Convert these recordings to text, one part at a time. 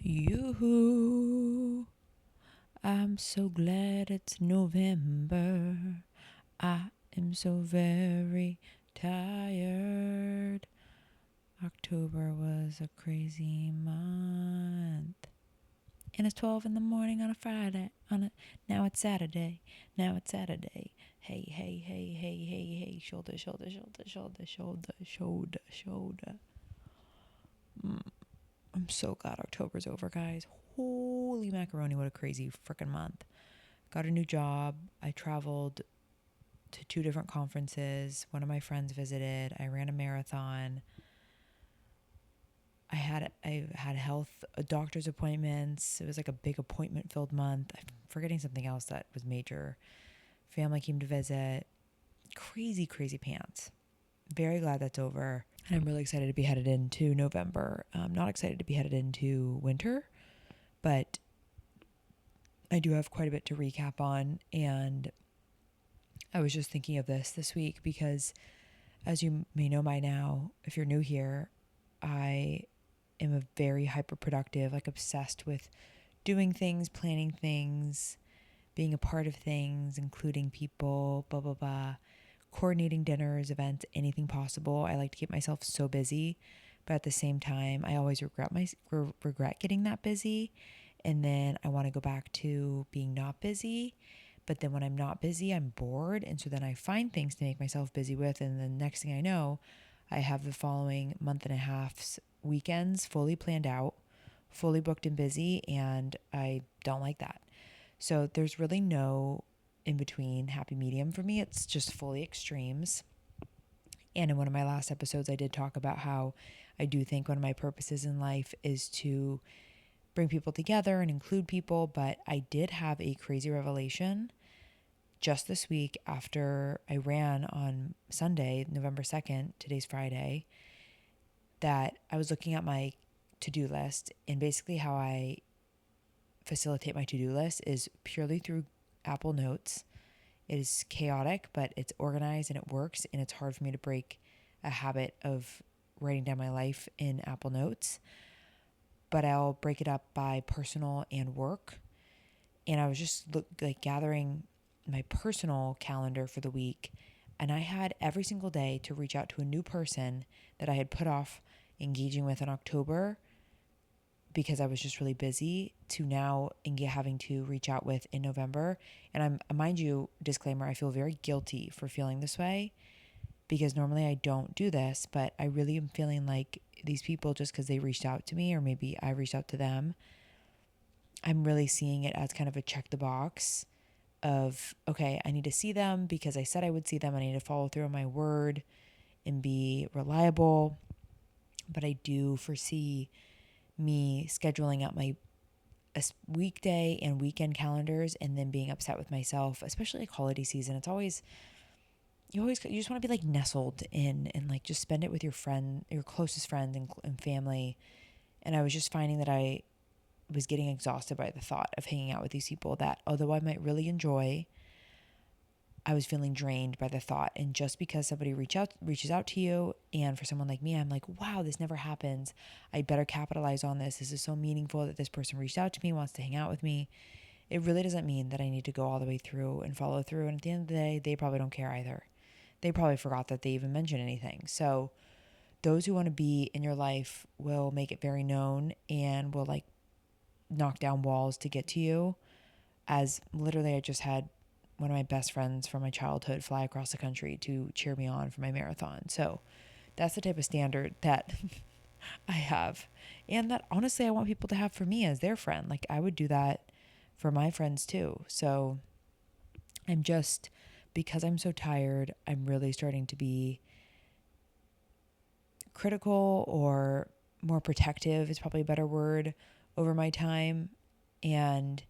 Yoo-hoo, I'm so glad it's November. I am so very tired. October was a crazy month. And it's 12 in the morning on a Friday. Now it's Saturday. Hey, hey, hey, hey, hey, hey. Shoulder, shoulder, shoulder, shoulder, shoulder, shoulder, shoulder. I'm so glad October's over, guys. Holy macaroni, what a crazy freaking month. Got a new job. I traveled to 2 different conferences. One of my friends visited. I ran a marathon. I had health doctor's appointments. It was like a big appointment filled month. I'm forgetting something else that was major. Family came to visit. Crazy, crazy pants. Very glad that's over. And I'm really excited to be headed into November. I'm not excited to be headed into winter, but I do have quite a bit to recap on. And I was just thinking of this week because, as you may know by now, if you're new here, I am a very hyper-productive, like obsessed with doing things, planning things, being a part of things, including people, blah, blah, blah, coordinating dinners, events, anything possible. I like to keep myself so busy, but at the same time, I always regret getting that busy. And then I want to go back to being not busy. But then when I'm not busy, I'm bored. And so then I find things to make myself busy with. And the next thing I know, I have the following month and a half's weekends fully planned out, fully booked and busy. And I don't like that. So there's really no in between happy medium for me. It's just fully extremes. And in one of my last episodes, I did talk about how I do think one of my purposes in life is to bring people together and include people. But I did have a crazy revelation just this week after I ran on Sunday, November 2nd, today's Friday, that I was looking at my to-do list, and basically how I facilitate my to-do list is purely through Apple Notes. It is chaotic, but it's organized and it works, and it's hard for me to break a habit of writing down my life in Apple Notes. But I'll break it up by personal and work. And I was just gathering my personal calendar for the week, and I had every single day to reach out to a new person that I had put off engaging with in October because I was just really busy, to now having to reach out with in November. And mind you, disclaimer, I feel very guilty for feeling this way because normally I don't do this, but I really am feeling like these people, just because they reached out to me, or maybe I reached out to them, I'm really seeing it as kind of a check the box of, okay, I need to see them because I said I would see them. I need to follow through on my word and be reliable. But I do foresee me scheduling out my weekday and weekend calendars and then being upset with myself, especially like holiday season. It's always, you just want to be like nestled in and like just spend it with your closest friends and family. And I was just finding that I was getting exhausted by the thought of hanging out with these people that, although I might really enjoy, I was feeling drained by the thought. And just because somebody reaches out to you, and for someone like me, I'm like, wow, this never happens. I better capitalize on this. This is so meaningful that this person reached out to me, wants to hang out with me. It really doesn't mean that I need to go all the way through and follow through. And at the end of the day, they probably don't care either. They probably forgot that they even mentioned anything. So those who want to be in your life will make it very known and will like knock down walls to get to you. As literally, I just had one of my best friends from my childhood fly across the country to cheer me on for my marathon. So that's the type of standard that I have, and that honestly I want people to have for me as their friend. Like I would do that for my friends too. So because I'm so tired, I'm really starting to be critical, or more protective is probably a better word, over my time. And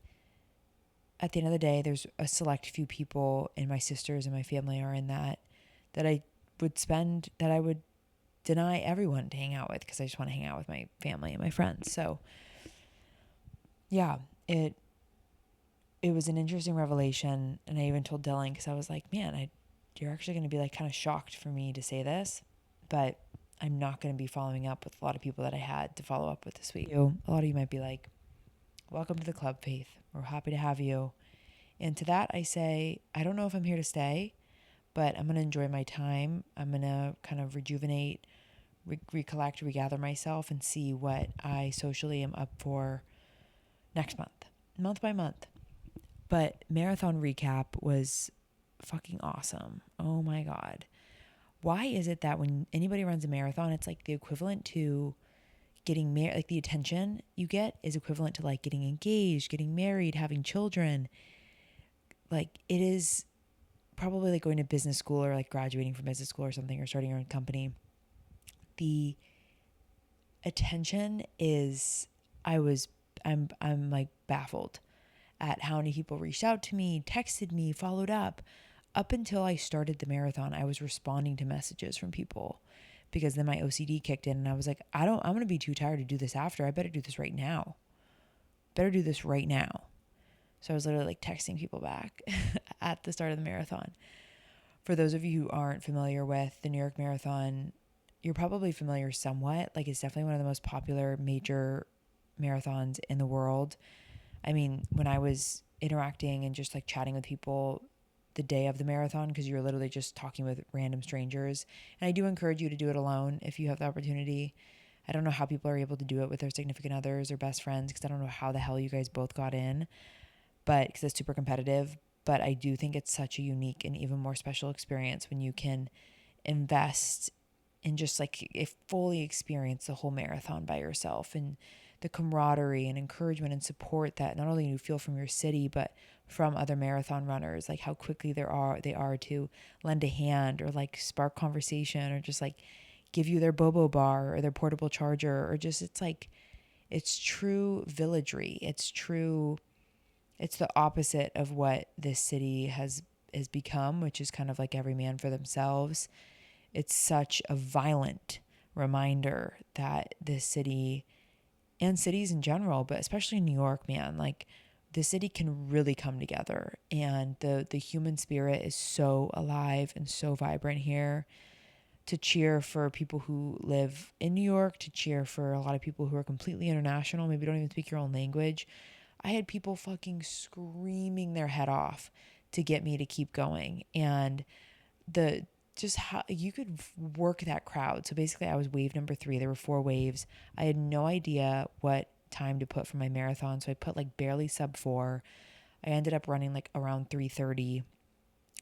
at the end of the day, there's a select few people, and my sisters and my family are in that I would deny everyone to hang out with because I just want to hang out with my family and my friends. So yeah, it was an interesting revelation. And I even told Dylan, because I was like, man, you're actually going to be like kind of shocked for me to say this, but I'm not going to be following up with a lot of people that I had to follow up with this week. A lot of you might be like, welcome to the club, Faith. We're happy to have you. And to that, I say, I don't know if I'm here to stay, but I'm going to enjoy my time. I'm going to kind of rejuvenate, recollect, regather myself, and see what I socially am up for next month by month. But marathon recap was fucking awesome. Oh my God. Why is it that when anybody runs a marathon, it's like the equivalent to getting married, like the attention you get is equivalent to like getting engaged, getting married, having children. Like it is probably like going to business school or like graduating from business school or something, or starting your own company. The attention is, I'm like baffled at how many people reached out to me, texted me, followed up. Up until I started the marathon, I was responding to messages from people because then my OCD kicked in and I was like, I'm going to be too tired to do this after. I better do this right now. So I was literally like texting people back at the start of the marathon. For those of you who aren't familiar with the New York Marathon, you're probably familiar somewhat. Like it's definitely one of the most popular major marathons in the world. I mean, when I was interacting and just like chatting with people the day of the marathon, because you're literally just talking with random strangers. And I do encourage you to do it alone if you have the opportunity. I don't know how people are able to do it with their significant others or best friends, because I don't know how the hell you guys both got in, but because it's super competitive. But I do think it's such a unique and even more special experience when you can invest and just like fully experience the whole marathon by yourself, and the camaraderie and encouragement and support that not only you feel from your city, but from other marathon runners, like how quickly they are to lend a hand or like spark conversation or just like give you their bobo bar or their portable charger, or just, it's like, it's true villagery. It's the opposite of what this city has become, which is kind of like every man for themselves. It's such a violent reminder that this city and cities in general, but especially New York, man, like the city can really come together, and the human spirit is so alive and so vibrant here. To cheer for people who live in New York, to cheer for a lot of people who are completely international, maybe don't even speak your own language. I had people fucking screaming their head off to get me to keep going. And just how you could work that crowd. So basically I was wave number 3. There were 4 waves. I had no idea what time to put for my marathon. So I put like barely sub 4. I ended up running like around 3:30.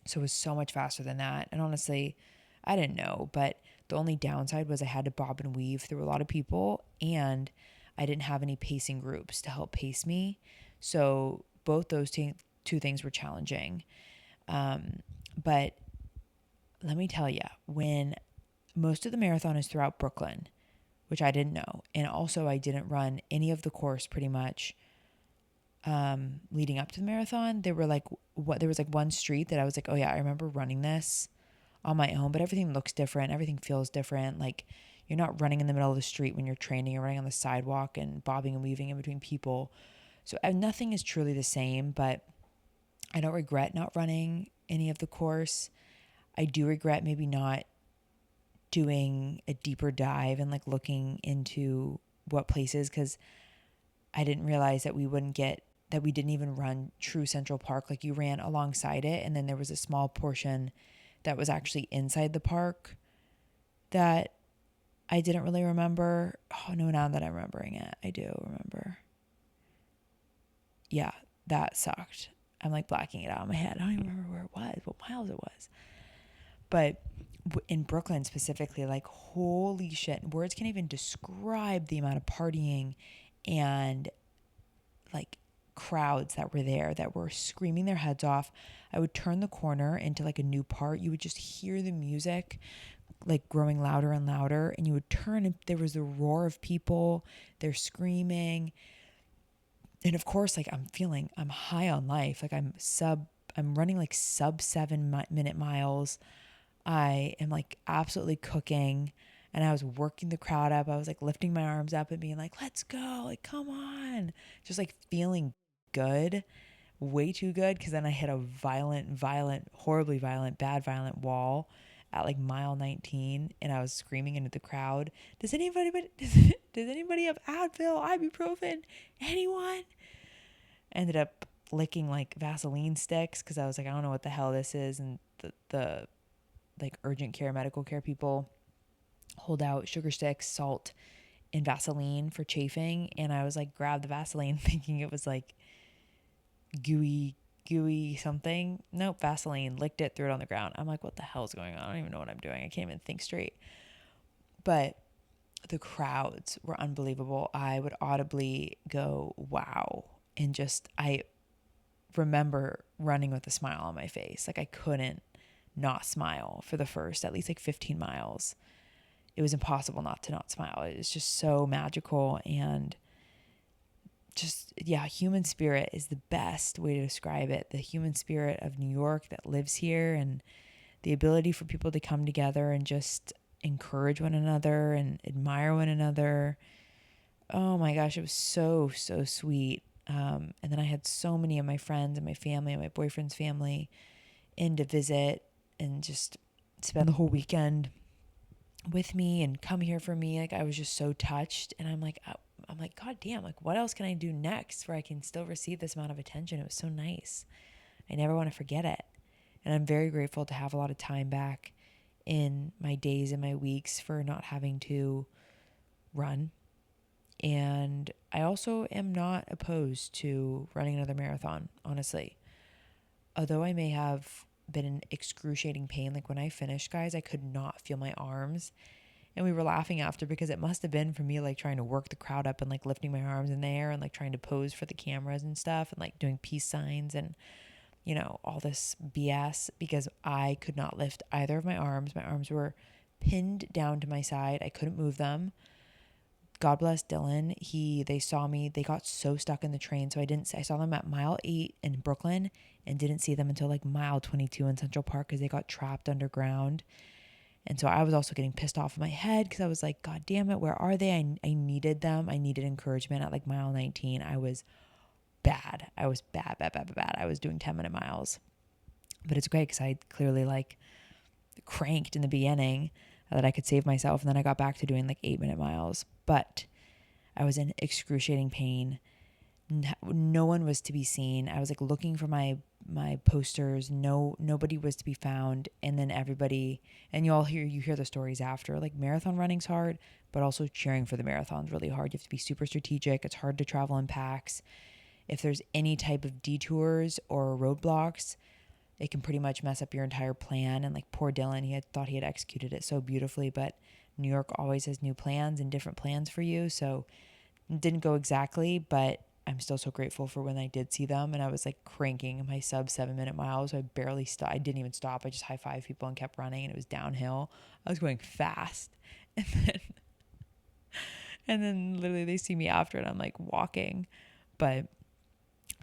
So it was so much faster than that. And honestly, I didn't know, but the only downside was I had to bob and weave through a lot of people, and I didn't have any pacing groups to help pace me. So both those two things were challenging. But let me tell you, when most of the marathon is throughout Brooklyn, which I didn't know, and also I didn't run any of the course pretty much leading up to the marathon. There was like one street that I was like, oh yeah, I remember running this on my own, but everything looks different. Everything feels different. Like you're not running in the middle of the street when you're training. You're running on the sidewalk and bobbing and weaving in between people. So nothing is truly the same, but I don't regret not running any of the course. I do regret maybe not doing a deeper dive and like looking into what places, because I didn't realize that we didn't even run true Central Park. Like you ran alongside it, and then there was a small portion that was actually inside the park that I didn't really remember. Oh no, now that I'm remembering it, I do remember. Yeah, that sucked. I'm like blacking it out in my head. I don't even remember where it was, what miles it was. But in Brooklyn specifically, like holy shit, words can't even describe the amount of partying and like crowds that were there that were screaming their heads off. I would turn the corner into like a new part. You would just hear the music like growing louder and louder, and you would turn and there was the roar of people. They're screaming. And of course, like I'm high on life. Like I'm running like sub 7-minute miles. I am like absolutely cooking, and I was working the crowd up. I was like lifting my arms up and being like, let's go, like, come on. Just like feeling good, way too good. Cause then I hit a horribly violent, bad violent wall at like mile 19, and I was screaming into the crowd, does anybody have Advil, ibuprofen, anyone? Ended up licking like Vaseline sticks because I was like, I don't know what the hell this is. And the like urgent care, medical care people hold out sugar sticks, salt, and Vaseline for chafing. And I was like, grab the Vaseline thinking it was like gooey something. Nope, Vaseline, licked it, threw it on the ground. I'm like, what the hell is going on? I don't even know what I'm doing. I can't even think straight. But the crowds were unbelievable. I would audibly go, wow. And just, I remember running with a smile on my face. Like I couldn't not smile for the first at least like 15 miles. It was impossible not to not smile. It was just so magical. And just, yeah, human spirit is the best way to describe it. The human spirit of New York that lives here, and the ability for people to come together and just encourage one another and admire one another. Oh my gosh, it was so, so sweet. And then I had so many of my friends and my family and my boyfriend's family in to visit and just spend the whole weekend with me and come here for me. Like I was just so touched, and I'm like, God damn, like what else can I do next where I can still receive this amount of attention? It was so nice. I never want to forget it. And I'm very grateful to have a lot of time back in my days and my weeks for not having to run. And I also am not opposed to running another marathon, honestly. Although I may have been in excruciating pain, like when I finished, guys, I could not feel my arms. And we were laughing after because it must have been for me like trying to work the crowd up and like lifting my arms in the air and like trying to pose for the cameras and stuff and like doing peace signs and, you know, all this BS, because I could not lift either of my arms. My arms were pinned down to my side. I couldn't move them. God bless Dylan. They saw me. They got so stuck in the train. So I saw them at mile 8 in Brooklyn and didn't see them until like mile 22 in Central Park because they got trapped underground. And so I was also getting pissed off in my head because I was like, God damn it, where are they? I needed them. I needed encouragement at like mile 19. I was bad. I was bad. I was doing 10-minute miles. But it's great because I clearly like cranked in the beginning that I could save myself. And then I got back to doing like 8-minute miles. But I was in excruciating pain. No one was to be seen. I was like looking for my posters. Nobody was to be found. And then everybody, and you hear the stories after, like marathon running's hard, but also cheering for the marathon's really hard. You have to be super strategic. It's hard to travel in packs. If there's any type of detours or roadblocks, it can pretty much mess up your entire plan. And like poor Dylan, he had thought he had executed it so beautifully, but New York always has new plans and different plans for you. So it didn't go exactly, but I'm still so grateful for when I did see them. And I was like cranking my sub 7-minute miles. So I barely stopped. I didn't even stop. I just high-fived people and kept running, and it was downhill. I was going fast. And then literally they see me after, and I'm like walking, but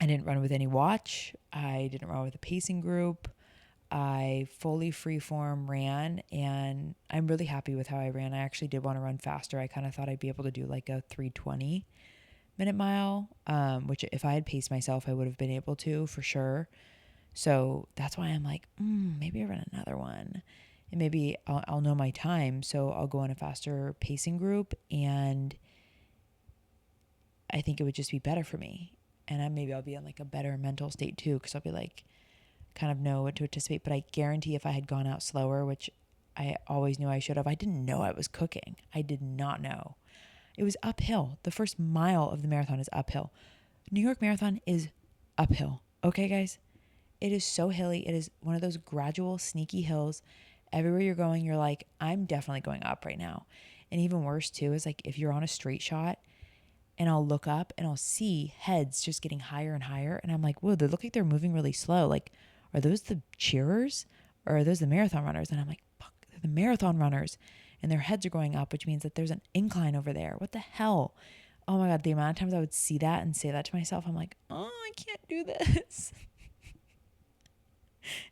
I didn't run with any watch. I didn't run with a pacing group. I fully freeform ran, and I'm really happy with how I ran. I actually did want to run faster. I kind of thought I'd be able to do like a 3:20-minute mile, which if I had paced myself, I would have been able to for sure. So that's why I'm like, maybe I run another one, and maybe I'll know my time. So I'll go on a faster pacing group, and I think it would just be better for me. And maybe I'll be in like a better mental state too, because I'll be like, kind of know what to anticipate. But I guarantee if I had gone out slower, which I always knew I should have, I didn't know I was cooking. I did not know. It was uphill. The first mile of the marathon is uphill. New York Marathon is uphill. Okay, guys? It is so hilly. It is one of those gradual, sneaky hills. Everywhere you're going, you're like, I'm definitely going up right now. And even worse too is like if you're on a straight shot, and I'll look up and I'll see heads just getting higher and higher. And I'm like, whoa, they look like they're moving really slow. Like, are those the cheerers or are those the marathon runners? And I'm like, fuck, they're the marathon runners. And their heads are going up, which means that there's an incline over there. What the hell? Oh my God, the amount of times I would see that and say that to myself, I'm like, oh, I can't do this.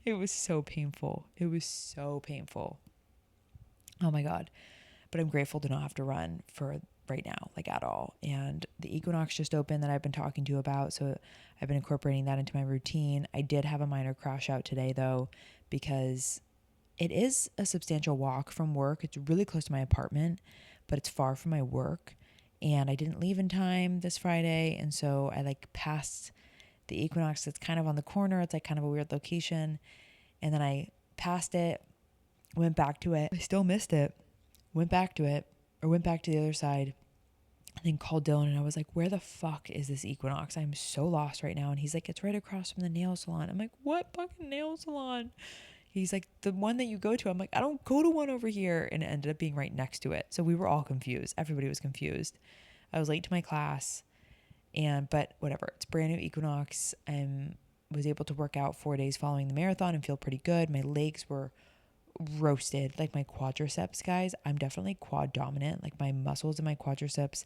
It was so painful. It was so painful. Oh my God. But I'm grateful to not have to run for right now, like at all. And the Equinox just opened that I've been talking to you about. So I've been incorporating that into my routine. I did have a minor crash out today though, because it is a substantial walk from work. It's really close to my apartment, but it's far from my work. And I didn't leave in time this Friday. And so I like passed the Equinox that's kind of on the corner. It's like kind of a weird location. And then I passed it, went back to it. I still missed it. Went back to it, or went back to the other side. And then called Dylan and I was like, where the fuck is this Equinox? I'm so lost right now. And he's like, it's right across from the nail salon. I'm like, what fucking nail salon? He's like, the one that you go to. I'm like, I don't go to one over here. And it ended up being right next to it. So we were all confused. Everybody was confused. I was late to my class. But whatever. It's brand new Equinox. I was able to work out 4 days following the marathon and feel pretty good. My legs were roasted, like my quadriceps, guys. I'm definitely quad dominant. Like my muscles in my quadriceps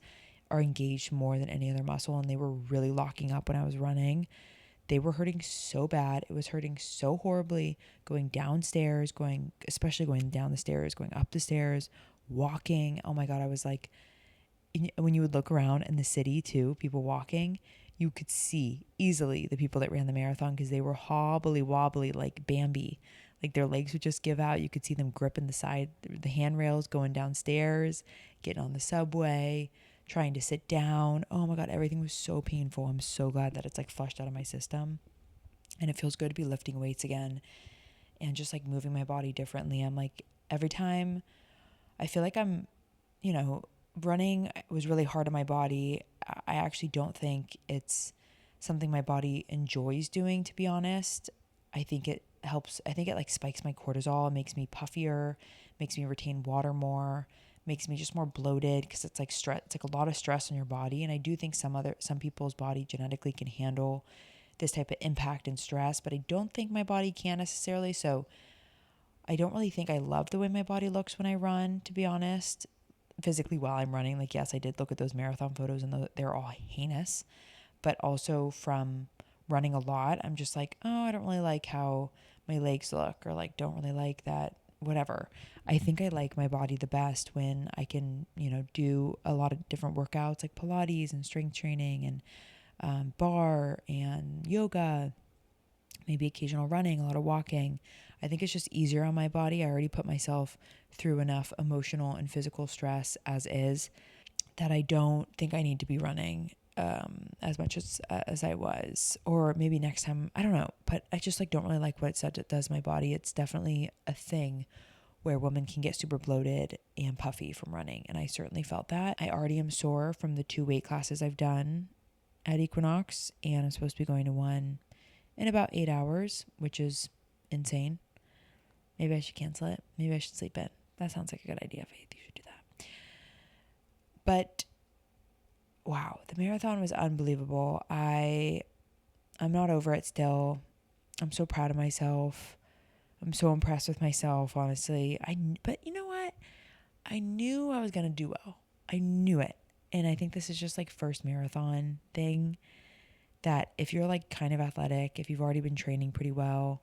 are engaged more than any other muscle, and they were really locking up when I was running. They were hurting so bad. It was hurting so horribly going downstairs, especially going down the stairs, going up the stairs, walking. Oh my God. I was like, when you would look around in the city too, people walking, you could see easily the people that ran the marathon because they were hobbly wobbly like Bambi. Like their legs would just give out. You could see them gripping the handrails, going downstairs, getting on the subway, trying to sit down. Oh my God, everything was so painful. I'm so glad that it's like flushed out of my system. And it feels good to be lifting weights again and just like moving my body differently. I'm like, every time I feel like I'm, running was really hard on my body. I actually don't think it's something my body enjoys doing, to be honest. I think it helps. I think it like spikes my cortisol, makes me puffier, makes me retain water more, makes me just more bloated because it's like stress. It's like a lot of stress on your body. And I do think some people's body genetically can handle this type of impact and stress, but I don't think my body can necessarily. So I don't really think I love the way my body looks when I run, to be honest. Physically while I'm running, like, yes, I did look at those marathon photos and they're all heinous, but also from running a lot, I'm just like, oh, I don't really like how my legs look, or like, don't really like that, whatever. I think I like my body the best when I can, do a lot of different workouts like Pilates and strength training and bar and yoga, maybe occasional running, a lot of walking. I think it's just easier on my body. I already put myself through enough emotional and physical stress as is that I don't think I need to be running as much as I was. Or maybe next time, I don't know. But I just like don't really like what it does to my body. It's definitely a thing where women can get super bloated and puffy from running. And I certainly felt that. I already am sore from the 2 weight classes I've done at Equinox. And I'm supposed to be going to one in about 8 hours, which is insane. Maybe I should cancel it. Maybe I should sleep in. That sounds like a good idea, Faith. You should do that. But wow, the marathon was unbelievable. I'm not over it still. I'm so proud of myself. I'm so impressed with myself, honestly. But you know what? I knew I was going to do well. I knew it. And I think this is just like first marathon thing, that if you're like kind of athletic, if you've already been training pretty well.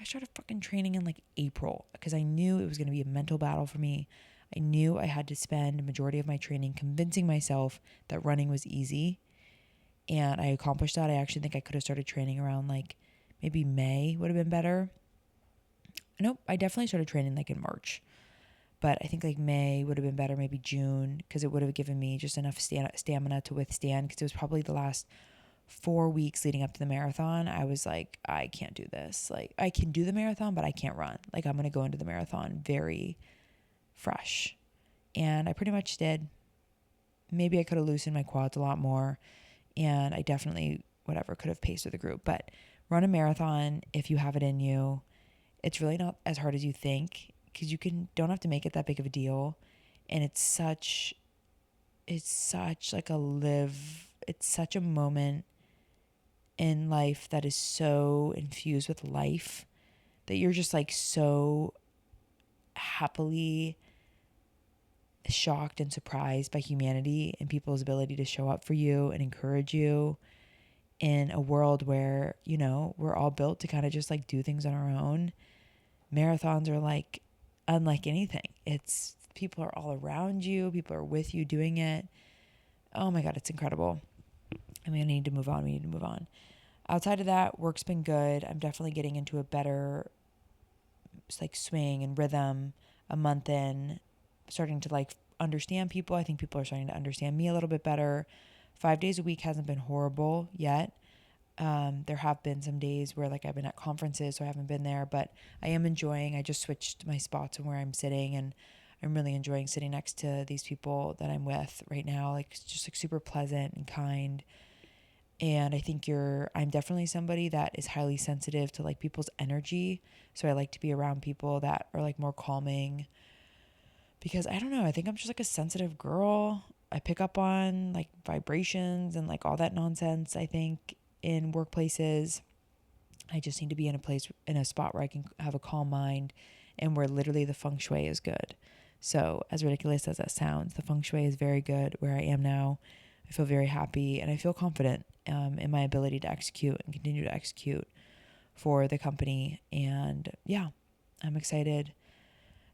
I started fucking training in like April because I knew it was going to be a mental battle for me. I knew I had to spend a majority of my training convincing myself that running was easy. And I accomplished that. I actually think I could have started training around like maybe May would have been better. Nope, I definitely started training like in March. But I think like May would have been better, maybe June, because it would have given me just enough stamina to withstand, because it was probably the last 4 weeks leading up to the marathon. I was like, I can't do this. Like, I can do the marathon, but I can't run. Like, I'm going to go into the marathon very fresh. And I pretty much did. Maybe I could have loosened my quads a lot more. And I definitely, could have paced with the group. But run a marathon if you have it in you. It's really not as hard as you think, because don't have to make it that big of a deal. And it's such like it's such a moment in life that is so infused with life that you're just like so happily shocked and surprised by humanity and people's ability to show up for you and encourage you in a world where, we're all built to kind of just like do things on our own. Marathons are like unlike anything. It's people are all around you. People are with you doing it. Oh my God, it's incredible. I mean, we need to move on. Outside of that, work's been good. I'm definitely getting into a better like swing and rhythm a month in, starting to like understand people. I think people are starting to understand me a little bit better. 5 days a week hasn't been horrible yet. There have been some days where like I've been at conferences, so I haven't been there, but I am enjoying. I just switched my spots and where I'm sitting, and I'm really enjoying sitting next to these people that I'm with right now. Like it's just like super pleasant and kind. And I think I'm definitely somebody that is highly sensitive to like people's energy. So I like to be around people that are like more calming, because I don't know, I think I'm just like a sensitive girl. I pick up on like vibrations and like all that nonsense, I think, in workplaces. I just need to be in a spot where I can have a calm mind and where literally the feng shui is good. So as ridiculous as that sounds, the feng shui is very good where I am now. I feel very happy and I feel confident in my ability to execute and continue to execute for the company. And yeah, I'm excited.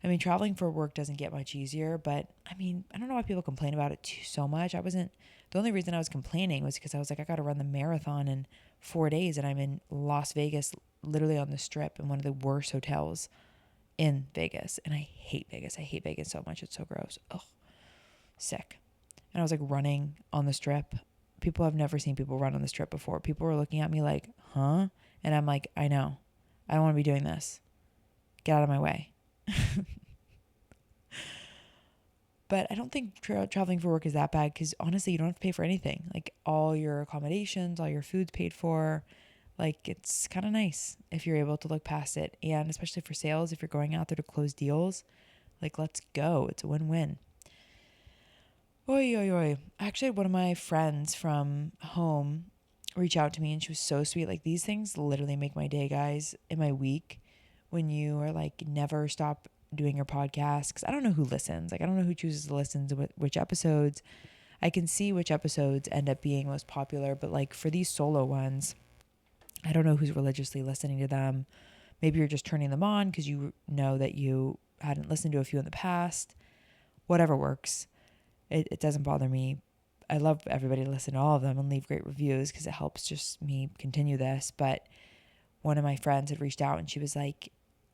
I mean, traveling for work doesn't get much easier, but I mean, I don't know why people complain about it so much. The only reason I was complaining was because I was like, I got to run the marathon in 4 days and I'm in Las Vegas, literally on the strip in one of the worst hotels in Vegas. And I hate Vegas. I hate Vegas so much. It's so gross. Ugh, sick. And I was like running on the strip. People have never seen people run on the strip before. People were looking at me like, huh? And I'm like, I know. I don't want to be doing this. Get out of my way. But I don't think traveling for work is that bad, because honestly, you don't have to pay for anything. Like all your accommodations, all your food's paid for. Like it's kind of nice if you're able to look past it. And especially for sales, if you're going out there to close deals, like let's go. It's a win-win. Oi, oi, oi. I actually had one of my friends from home reach out to me, and she was so sweet. Like these things literally make my day, guys, in my week, when you are like, never stop doing your podcast. Because I don't know who listens. Like I don't know who chooses to listen to which episodes. I can see which episodes end up being most popular, but like for these solo ones, I don't know who's religiously listening to them. Maybe you're just turning them on because you know that you hadn't listened to a few in the past. Whatever works. It doesn't bother me. I love everybody to listen to all of them and leave great reviews because it helps just me continue this. But one of my friends had reached out and she was like,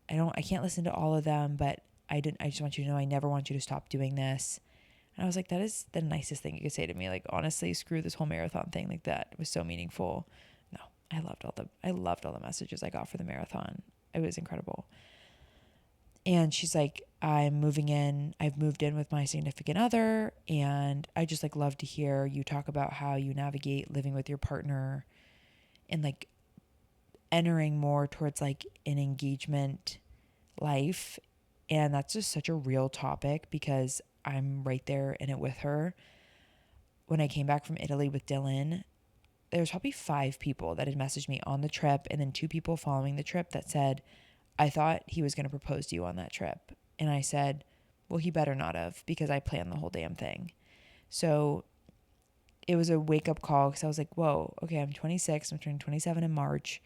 I can't listen to all of them, but I just want you to know I never want you to stop doing this. And I was like, that is the nicest thing you could say to me. Like, honestly, screw this whole marathon thing. Like that was so meaningful. No, I loved all the messages I got for the marathon. It was incredible. And she's like, I've moved in with my significant other, and I just like love to hear you talk about how you navigate living with your partner and like entering more towards like an engagement life. And that's just such a real topic because I'm right there in it with her. When I came back from Italy with Dylan, there was probably 5 people that had messaged me on the trip, and then 2 people following the trip that said, I thought he was going to propose to you on that trip. And I said, well, he better not have, because I planned the whole damn thing. So it was a wake up call, because I was like, whoa, okay, I'm 26. I'm turning 27 in March.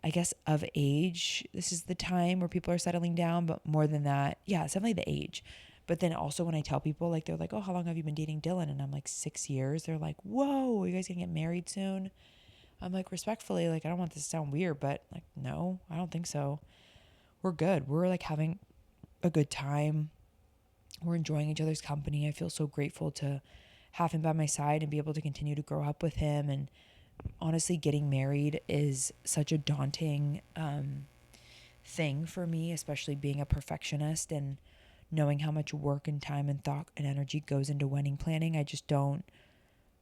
I guess of age, this is the time where people are settling down, but more than that, yeah, it's definitely the age. But then also when I tell people, like, they're like, oh, how long have you been dating Dylan? And I'm like, 6 years. They're like, whoa, are you guys going to get married soon? I'm like, respectfully, like, I don't want this to sound weird, but like, no, I don't think so. We're good. We're like having a good time. We're enjoying each other's company. I feel so grateful to have him by my side and be able to continue to grow up with him. And honestly, getting married is such a daunting thing for me, especially being a perfectionist and knowing how much work and time and thought and energy goes into wedding planning. I just don't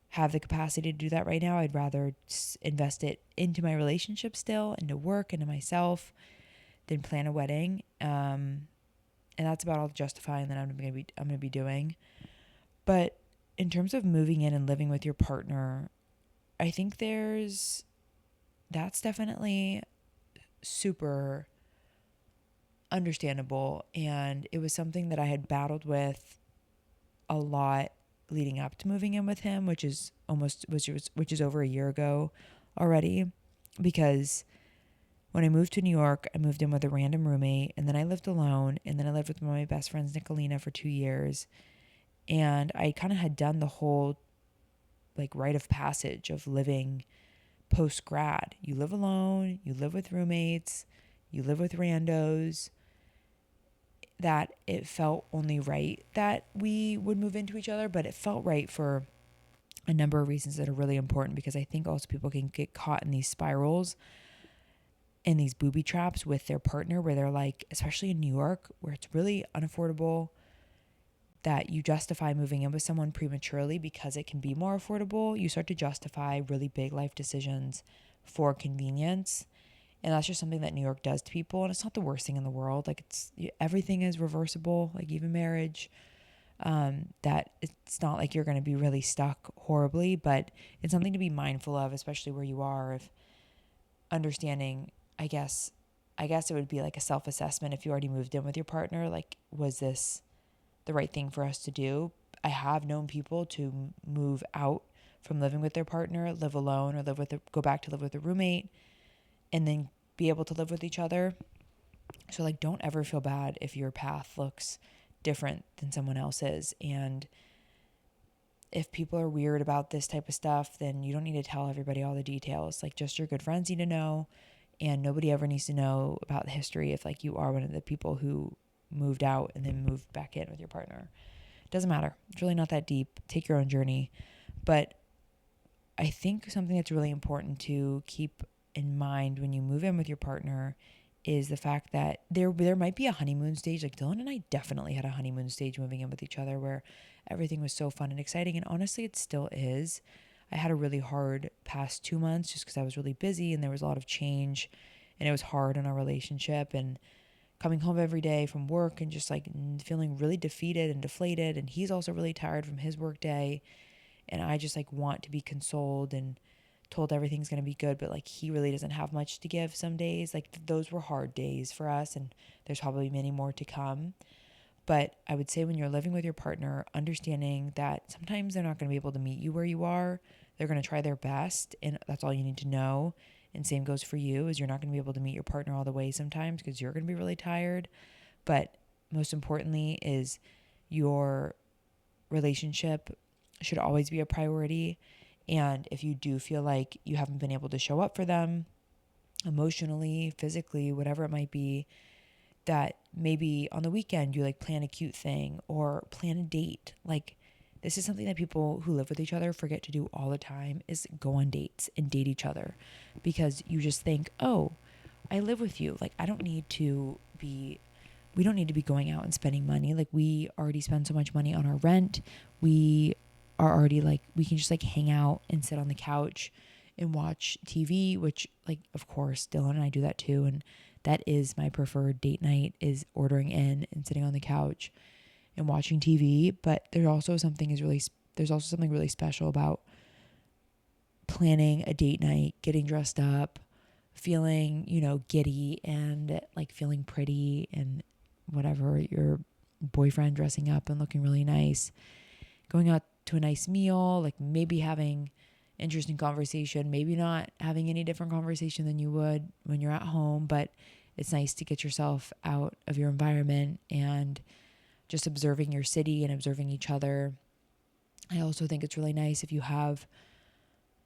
have the capacity to do that right now. I'd rather invest it into my relationship still, into work, into myself, than plan a wedding. And that's about all the justifying that I'm going to be doing. But in terms of moving in and living with your partner, I think that's definitely super understandable. And it was something that I had battled with a lot leading up to moving in with him, which is over a year ago already, because when I moved to New York, I moved in with a random roommate, and then I lived alone, and then I lived with one of my best friends, Nicolina, for 2 years. And I kind of had done the whole like rite of passage of living post grad. You live alone, you live with roommates, you live with randos, that it felt only right that we would move into each other, but it felt right for a number of reasons that are really important, because I think also people can get caught in these spirals and these booby traps with their partner where they're like, especially in New York, where it's really unaffordable, that you justify moving in with someone prematurely because it can be more affordable. You start to justify really big life decisions for convenience. And that's just something that New York does to people. And it's not the worst thing in the world. Like, everything is reversible, like even marriage. That it's not like you're going to be really stuck horribly, but it's something to be mindful of, especially where you are, of understanding, I guess it would be like a self-assessment if you already moved in with your partner. Like, was this the right thing for us to do? I have known people to move out from living with their partner, live alone, or go back to live with a roommate, and then be able to live with each other. So like, don't ever feel bad if your path looks different than someone else's. And if people are weird about this type of stuff, then you don't need to tell everybody all the details. Like, just your good friends need to know, and nobody ever needs to know about the history if like you are one of the people who moved out and then moved back in with your partner. It doesn't matter. It's really not that deep. Take your own journey. But I think something that's really important to keep in mind when you move in with your partner is the fact that there might be a honeymoon stage. Like, Dylan and I definitely had a honeymoon stage moving in with each other where everything was so fun and exciting. And honestly, it still is. I had a really hard past 2 months just because I was really busy and there was a lot of change, and it was hard in our relationship, and coming home every day from work and just like feeling really defeated and deflated. And he's also really tired from his work day. And I just like want to be consoled and told everything's going to be good, but like he really doesn't have much to give some days. Like, those were hard days for us, and there's probably many more to come. But I would say when you're living with your partner, understanding that sometimes they're not going to be able to meet you where you are. They're going to try their best, and that's all you need to know. And same goes for you, is you're not going to be able to meet your partner all the way sometimes because you're going to be really tired. But most importantly is your relationship should always be a priority. And if you do feel like you haven't been able to show up for them emotionally, physically, whatever it might be, that maybe on the weekend you like plan a cute thing or plan a date. Like, this is something that people who live with each other forget to do all the time, is go on dates and date each other, because you just think, oh, I live with you. Like, we don't need to be going out and spending money. Like, we already spend so much money on our rent. We are already like, we can just like hang out and sit on the couch and watch TV, which like, of course, Dylan and I do that too. And that is my preferred date night, is ordering in and sitting on the couch and watching TV. But there's also something really special about planning a date night, getting dressed up, feeling, giddy and like feeling pretty, and whatever, your boyfriend dressing up and looking really nice, going out to a nice meal, like maybe having interesting conversation, maybe not having any different conversation than you would when you're at home, but it's nice to get yourself out of your environment and just observing your city and observing each other. I also think it's really nice if you have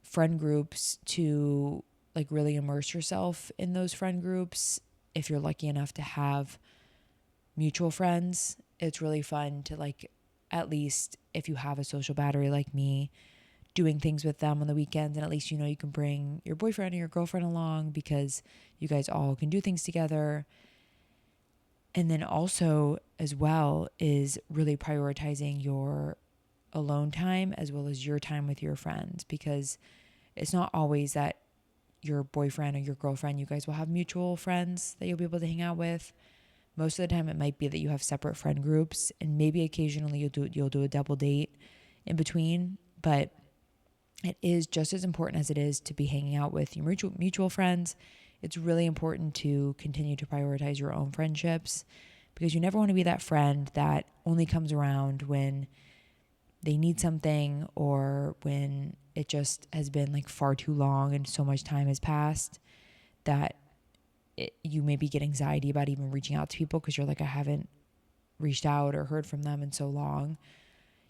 friend groups to like really immerse yourself in those friend groups. If you're lucky enough to have mutual friends, it's really fun to like, at least if you have a social battery like me, doing things with them on the weekends. And at least, you can bring your boyfriend or your girlfriend along because you guys all can do things together. And then also as well is really prioritizing your alone time as well as your time with your friends, because it's not always that your boyfriend or your girlfriend, you guys will have mutual friends that you'll be able to hang out with. Most of the time it might be that you have separate friend groups, and maybe occasionally you'll do a double date in between, but it is just as important as it is to be hanging out with your mutual friends. It's really important to continue to prioritize your own friendships, because you never want to be that friend that only comes around when they need something, or when it just has been like far too long and so much time has passed that you maybe get anxiety about even reaching out to people because you're like, I haven't reached out or heard from them in so long.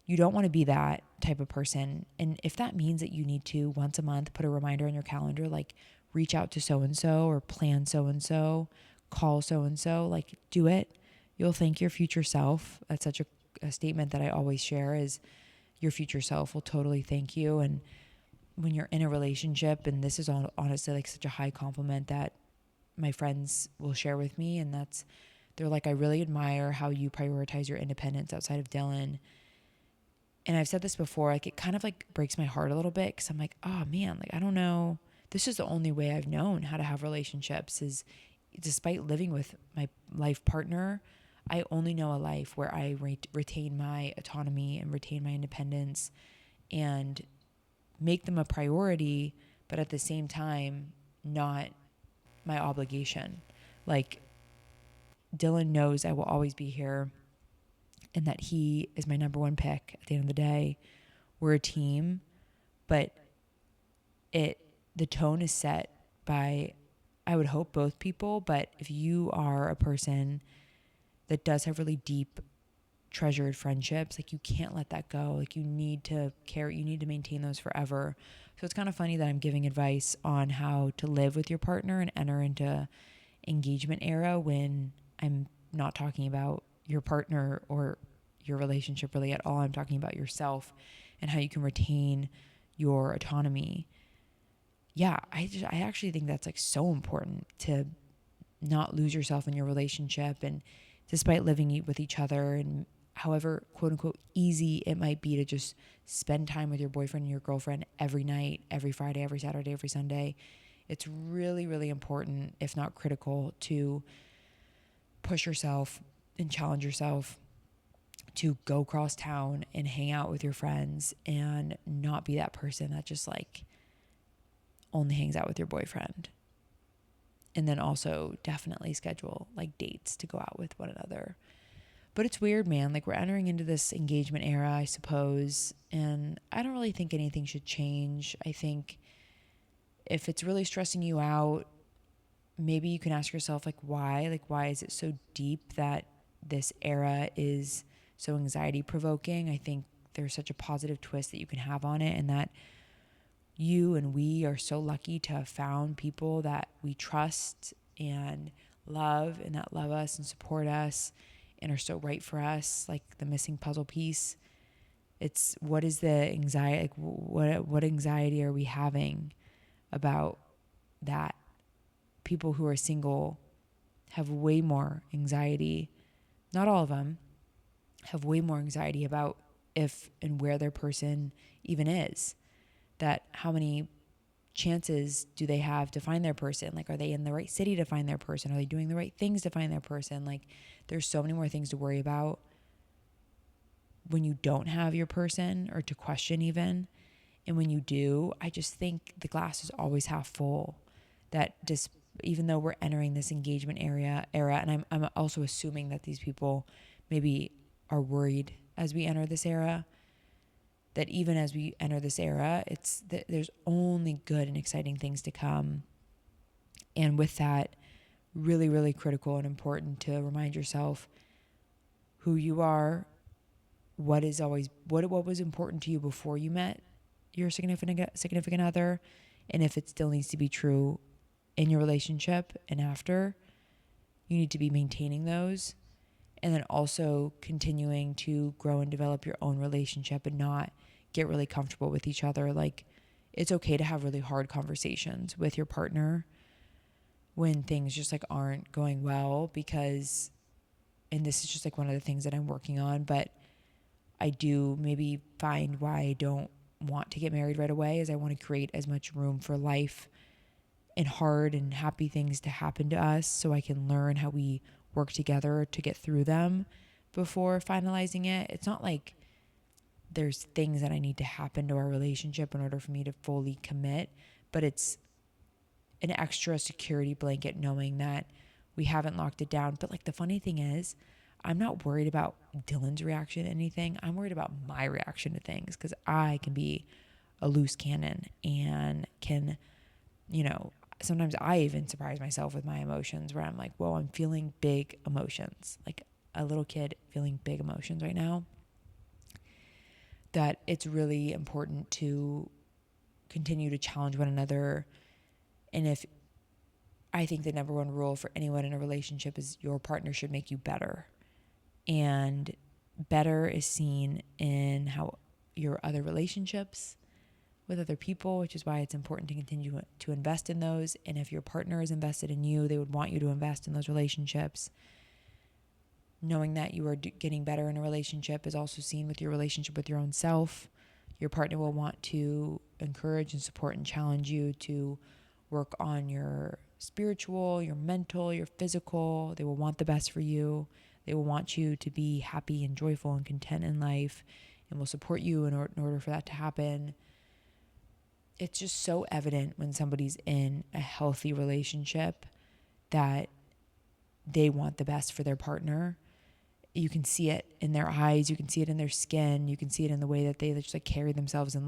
You don't want to be that type of person. And if that means that you need to once a month put a reminder on your calendar, like reach out to so-and-so or plan so-and-so, call so-and-so, like do it. You'll thank your future self. That's such a statement that I always share is your future self will totally thank you. And when you're in a relationship, and this is all honestly like such a high compliment that my friends will share with me, and they're like, I really admire how you prioritize your independence outside of Dylan. And I've said this before, like it kind of like breaks my heart a little bit because I'm like, oh man, like I don't know. This is the only way I've known how to have relationships is despite living with my life partner, I only know a life where I retain my autonomy and retain my independence and make them a priority, but at the same time, not my obligation. Like Dylan knows I will always be here and that he is my number one pick at the end of the day. We're a team, but the tone is set by, I would hope, both people. But if you are a person that does have really deep, treasured friendships, like you can't let that go. Like you need to maintain those forever. So it's kind of funny that I'm giving advice on how to live with your partner and enter into engagement era when I'm not talking about your partner or your relationship really at all. I'm talking about yourself and how you can retain your autonomy. Yeah, I actually think that's like so important to not lose yourself in your relationship, and despite living with each other and however quote unquote easy it might be to just spend time with your boyfriend and your girlfriend every night, every Friday, every Saturday, every Sunday, it's really, really important, if not critical, to push yourself and challenge yourself to go across town and hang out with your friends and not be that person that just like only hangs out with your boyfriend. And then also definitely schedule like dates to go out with one another. But it's weird, man. Like we're entering into this engagement era, I suppose. And I don't really think anything should change. I think if it's really stressing you out, maybe you can ask yourself like why? Like why is it so deep that this era is so anxiety provoking? I think there's such a positive twist that you can have on it, and that you and we are so lucky to have found people that we trust and love and that love us and support us and are so right for us, like the missing puzzle piece. It's what is the anxiety, like what anxiety are we having about that? People who are single have way more anxiety, not all of them, have way more anxiety about if and where their person even is. That how many chances do they have to find their person? Like, are they in the right city to find their person? Are they doing the right things to find their person? Like, there's so many more things to worry about when you don't have your person, or to question even. And when you do, I just think the glass is always half full. That just, even though we're entering this engagement era, and I'm also assuming that these people maybe are worried as we enter this era, that even as we enter this era, it's that there's only good and exciting things to come. And with that, really, really critical and important to remind yourself who you are, what was important to you before you met your significant other, and if it still needs to be true in your relationship and after, you need to be maintaining those. And then also continuing to grow and develop your own relationship and not get really comfortable with each other. Like, it's okay to have really hard conversations with your partner when things just like aren't going well, because, and this is just like one of the things that I'm working on, but I do maybe find why I don't want to get married right away is I want to create as much room for life and hard and happy things to happen to us so I can learn how we work together to get through them before finalizing it. It's not like there's things that I need to happen to our relationship in order for me to fully commit, but it's an extra security blanket knowing that we haven't locked it down. But like the funny thing is, I'm not worried about Dylan's reaction to anything. I'm worried about my reaction to things, because I can be a loose cannon and can, sometimes I even surprise myself with my emotions where I'm like, whoa, I'm feeling big emotions, like a little kid feeling big emotions right now. That it's really important to continue to challenge one another. And if I think the number one rule for anyone in a relationship is your partner should make you better. And better is seen in how your other relationships with other people, which is why it's important to continue to invest in those. And if your partner is invested in you, they would want you to invest in those relationships. Knowing that you are getting better in a relationship is also seen with your relationship with your own self. Your partner will want to encourage and support and challenge you to work on your spiritual, your mental, your physical. They will want the best for you. They will want you to be happy and joyful and content in life, and will support you in order for that to happen. It's just so evident when somebody's in a healthy relationship that they want the best for their partner. You can see it in their eyes. You can see it in their skin. You can see it in the way that they just like carry themselves in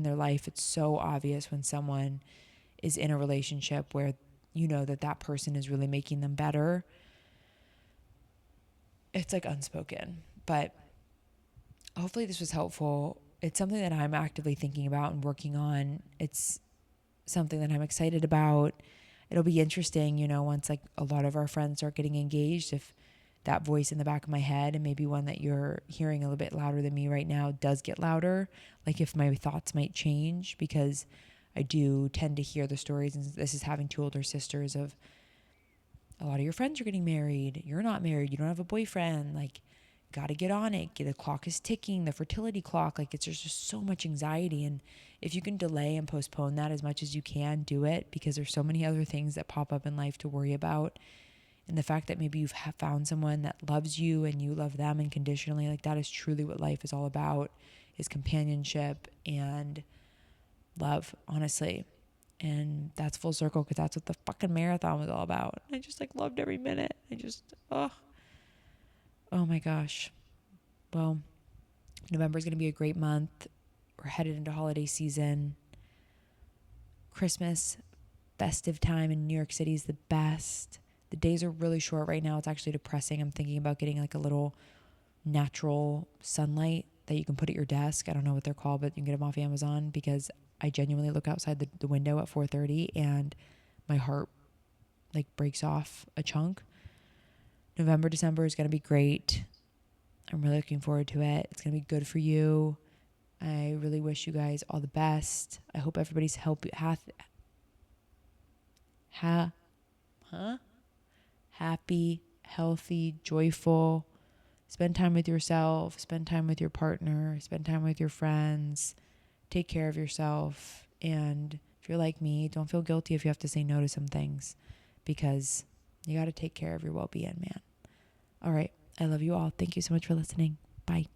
their life. It's so obvious when someone is in a relationship where you know that that person is really making them better. It's like unspoken, but hopefully this was helpful. It's something that I'm actively thinking about and working on. It's something that I'm excited about. It'll be interesting, once like a lot of our friends start getting engaged, if that voice in the back of my head, and maybe one that you're hearing a little bit louder than me right now, does get louder, like if my thoughts might change, because I do tend to hear the stories, and this is having 2 older sisters, of a lot of your friends are getting married, you're not married, you don't have a boyfriend, like got to get on it, the clock is ticking, the fertility clock, like there's just so much anxiety. And if you can delay and postpone that as much as you can, do it, because there's so many other things that pop up in life to worry about. And the fact that maybe you've found someone that loves you and you love them unconditionally, like that is truly what life is all about, is companionship and love, honestly. And that's full circle, because that's what the fucking marathon was all about. I just like loved every minute. Oh my gosh. Well, November is going to be a great month. We're headed into holiday season. Christmas, festive time in New York City is the best. The days are really short right now. It's actually depressing. I'm thinking about getting like a little natural sunlight that you can put at your desk. I don't know what they're called, but you can get them off Amazon, because I genuinely look outside the window at 4:30 and my heart like breaks off a chunk. November, December is going to be great. I'm really looking forward to it. It's going to be good for you. I really wish you guys all the best. I hope everybody's happy, healthy, joyful. Spend time with yourself, spend time with your partner, spend time with your friends. Take care of yourself. And if you're like me, don't feel guilty if you have to say no to some things, because you got to take care of your well-being, man. All right. I love you all. Thank you so much for listening. Bye.